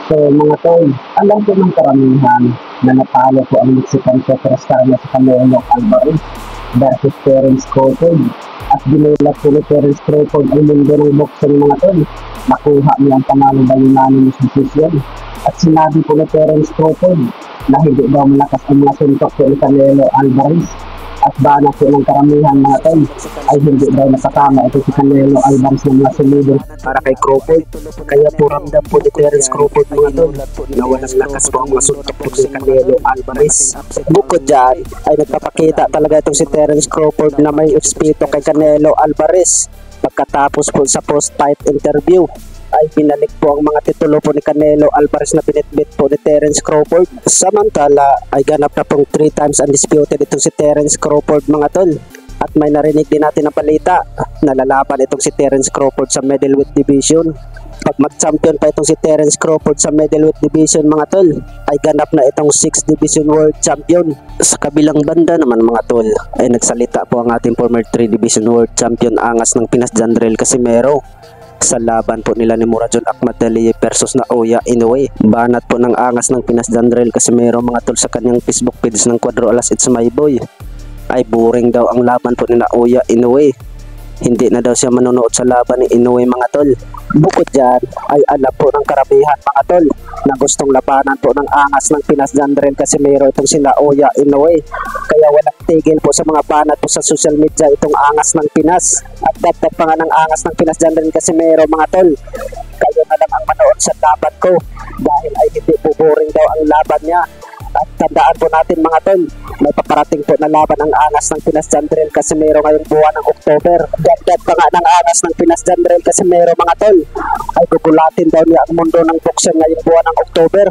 So mga tol, alam ko ng karamihan na natalo po ang Mexican superstar na si Canelo Alvarez versus Terence Crawford. At ginulat po ni Terence Crawford ang mundo ng boxing mga tol. Nakuha niya ang panalo by unanimous decision. At sinabi po ni Terence Crawford na hindi daw malakas ang mga suntok po ni Canelo Alvarez. At bana po ng karamihan mga tol ay hindi daw nakakama ito si Canelo Alvarez ng mga sumidol para kay Crawford. Kaya po ramdam po ni Terence Crawford mga tol na walang lakas po ang mga suntok po si Canelo Alvarez. Bukod dyan ay nagpapakita talaga itong si Terence Crawford na may respeto kay Canelo Alvarez. Pagkatapos po sa post-fight interview ay binalik po ang mga titulo po ni Canelo Alvarez na binitbit po ni Terence Crawford. Samantala ay ganap na pong 3 times undisputed itong si Terence Crawford mga tol. At may narinig din natin ang balita na lalaban itong si Terence Crawford sa middleweight division. Pag mag-champion pa itong si Terence Crawford sa middleweight division mga tol, ay ganap na itong 6th division world champion. Sa kabilang banda naman mga tol, ay nagsalita po ang ating former 3 division world champion angas ng Pinas Jandrel Casimero sa laban po nila ni Murajon Akmadali versus Naoya Inoue. Banat po ng angas ng Pinas Jandrel Casimero mga tol sa kanyang Facebook page ng Cuadro Alas It's My Boy. Ay boring daw ang laban po ni Naoya Inoue. Hindi na daw siya manonood sa laban ni Inoue mga tol. Bukod dyan ay alam po ng karamihan mga tol na gustong labanan po ng angas ng Pinas Jandrel Casimero itong si Naoya Inoue. Kaya walang tigil po sa mga banat po sa social media itong angas ng Pinas. At dagdag pa nga ng angas ng Pinas Jandrel Casimero mga tol. Kayo na lang ang manood sa laban ko dahil ay hindi po boring daw ang laban niya. At tandaan po natin mga tol, may paparating po na laban ang angas ng Pinas Jandrel Casimero ngayong buwan ng October. Dagdag pa nga ng angas ng Pinas Jandrel Casimero mga tol, ay gugulatin daw niya ang mundo ng boxing ngayong buwan ng October.